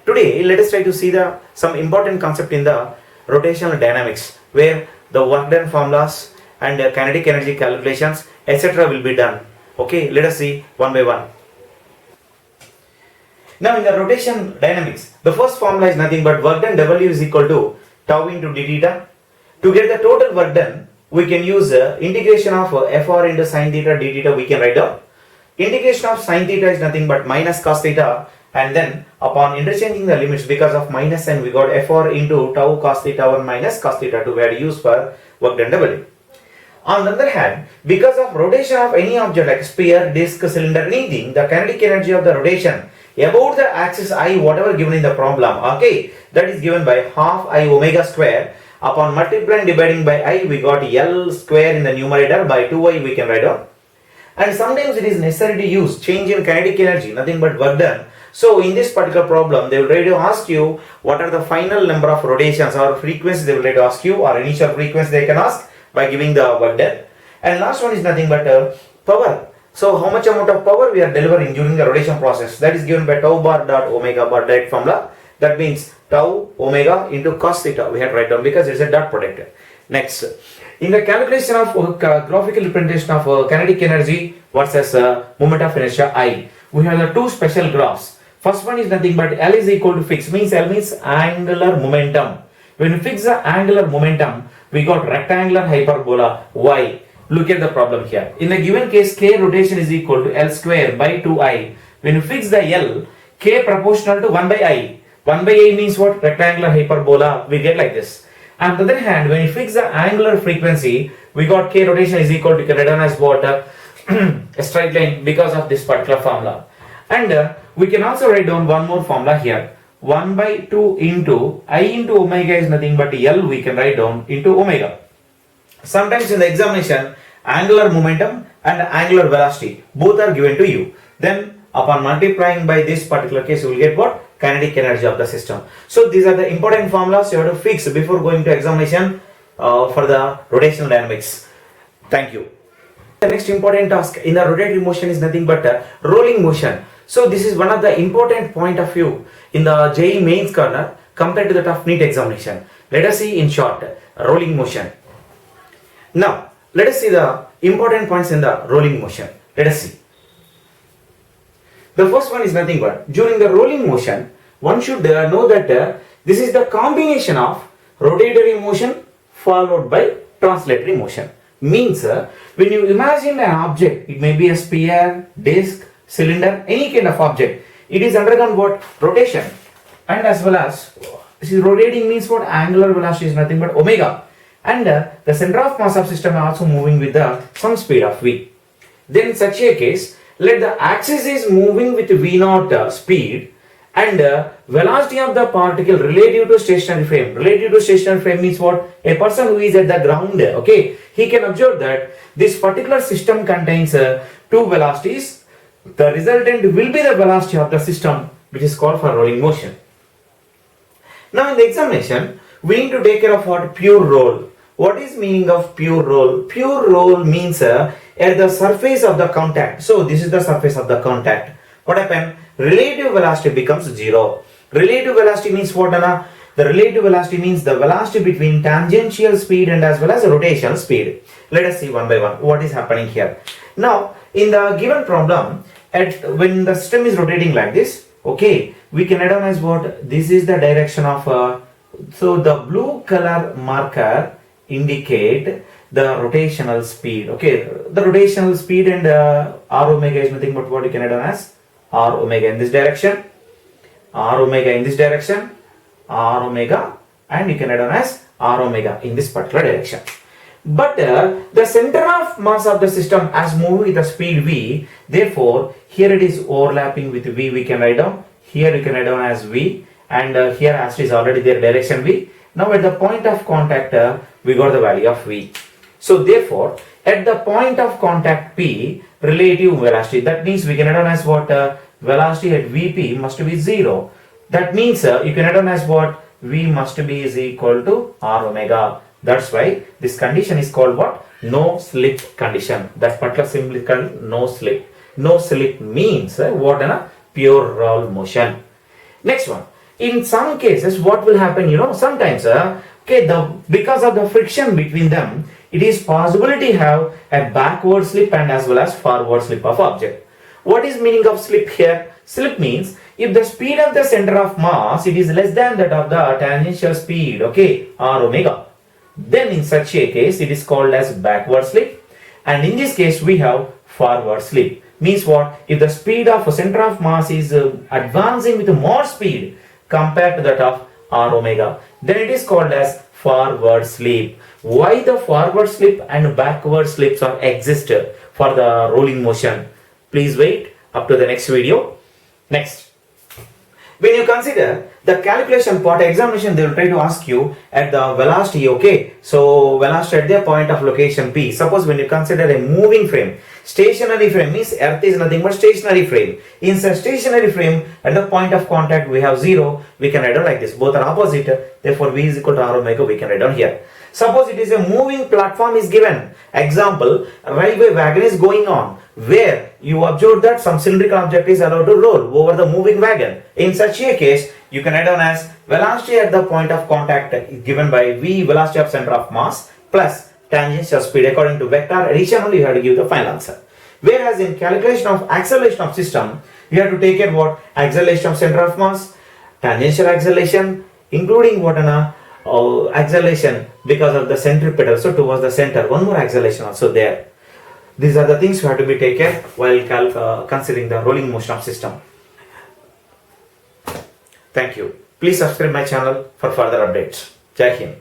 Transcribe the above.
Today, let us try to see some important concept in the rotational dynamics, where the work done formulas and kinetic energy calculations, etc. will be done. Okay, let us see one by one. Now, in the rotation dynamics, the first formula is nothing but work done W is equal to tau into d theta. To get the total work done, we can use integration of Fr into sin theta d theta. We can write down. Integration of sin theta is nothing but minus cos theta, and then upon interchanging the limits, because of minus n, we got Fr into tau cos theta 1 minus cos theta 2, where used for work done W. On the other hand, because of rotation of any object like sphere, disc, cylinder, anything, the kinetic energy of the rotation about the axis I, whatever given in the problem, okay, that is given by half I omega square. Upon multiplying dividing by I, we got L square in the numerator, by 2I we can write down. And sometimes it is necessary to use change in kinetic energy, nothing but work done. So in this particular problem, they will try to ask you what are the final number of rotations or frequencies. They will try to ask you, or initial frequency they can ask by giving the work done. And last one is nothing but power. So how much amount of power we are delivering during the rotation process, that is given by tau bar dot omega bar, direct formula. That means tau omega into cos theta we have to write down because it is a dot product. Next, in the calculation of graphical representation of kinetic energy versus moment of inertia I, we have the two special graphs. First one is nothing but L is equal to fixed, means L means angular momentum. When we fix the angular momentum, we got rectangular hyperbola Y. Look at the problem here. In the given case, K rotation is equal to L square by 2I. When you fix the L, K proportional to 1 by I. 1 by I means what? Rectangular hyperbola. We get like this. On the other hand, when you fix the angular frequency, we got K rotation is equal to, can write down as what? A straight line, because of this particular formula. And we can also write down one more formula here. 1 by 2 into I into omega is nothing but L, we can write down into omega. Sometimes in the examination, angular momentum and angular velocity both are given to you. Then upon multiplying by this particular case, you will get what? Kinetic energy of the system. So these are the important formulas you have to fix before going to examination for the rotational dynamics. Thank you. The next important task in the rotating motion is nothing but rolling motion. So this is one of the important point of view in the JEE mains corner compared to the tough NEET examination. Let us see in short rolling motion. Now, let us see the important points in the rolling motion. Let us see. The first one is nothing but, during the rolling motion, one should know that this is the combination of rotatory motion followed by translatory motion. Means, when you imagine an object, it may be a sphere, disc, cylinder, any kind of object, it is undergone what? Rotation. And as well as, this is rotating means what? Angular velocity is nothing but omega. And the center of mass of system are also moving with some speed of v. Then in such a case, let the axis is moving with v0 speed, and velocity of the particle relative to stationary frame. Relative to stationary frame means what? A person who is at the ground, okay, he can observe that this particular system contains two velocities. The resultant will be the velocity of the system, which is called for rolling motion. Now in the examination, we need to take care of what? Pure roll. What is meaning of pure roll? Pure roll means at the surface of the contact. So this is the surface of the contact. What happened? Relative velocity becomes 0. Relative velocity means what, Anna? The relative velocity means the velocity between tangential speed and as well as rotational speed. Let us see one by one what is happening here. Now, in the given problem, when the system is rotating like this, okay, we can write down as what? This is the direction of, so the blue color marker indicate the rotational speed. Okay, the rotational speed and r omega is nothing but what you can write down as r omega in this direction, r omega in this direction, r omega, and you can write down as r omega in this particular direction. But the center of mass of the system has moved with the speed v. Therefore, here it is overlapping with v. We can write down here. You can write down as v, and here as it is already there direction v. Now at the point of contact, we got the value of v. So therefore, at the point of contact P, relative velocity, that means we can write down as what? Velocity at Vp must be 0. That means you can write down as what? V must be is equal to r omega. That's why this condition is called what? No slip condition. That particular symbol is called no slip. No slip means what? Pure roll motion. Next one. In some cases, what will happen, sometimes, because of the friction between them, it is possibility have a backward slip and as well as forward slip of object. What is meaning of slip here? Slip means if the speed of the center of mass it is less than that of the tangential speed, r omega, then in such a case it is called as backward slip, and in this case we have forward slip. Means what? If the speed of a center of mass is advancing with more speed compared to that of r omega, then it is called as forward slip. Why the forward slip and backward slips are exist for the rolling motion? Please wait up to the next video. Next, when you consider the calculation part, examination they will try to ask you at the velocity, so velocity at the point of location P. Suppose when you consider a moving frame, stationary frame means earth is nothing but stationary frame. In a stationary frame, at the point of contact we have 0, we can write down like this, both are opposite, therefore V is equal to r omega, we can write down here. Suppose it is a moving platform is given. Example, railway wagon is going on, where you observe that some cylindrical object is allowed to roll over the moving wagon. In such a case, you can write down as velocity at the point of contact is given by V, velocity of center of mass, plus tangential speed. According to vector addition only you have to give the final answer. Whereas in calculation of acceleration of system, you have to take care what? Acceleration of center of mass, tangential acceleration, including what acceleration because of the centripetal, so towards the center, one more acceleration also there. These are the things you have to be taken while considering the rolling motion of system. Thank you. Please subscribe my channel for further updates. Jai Hind.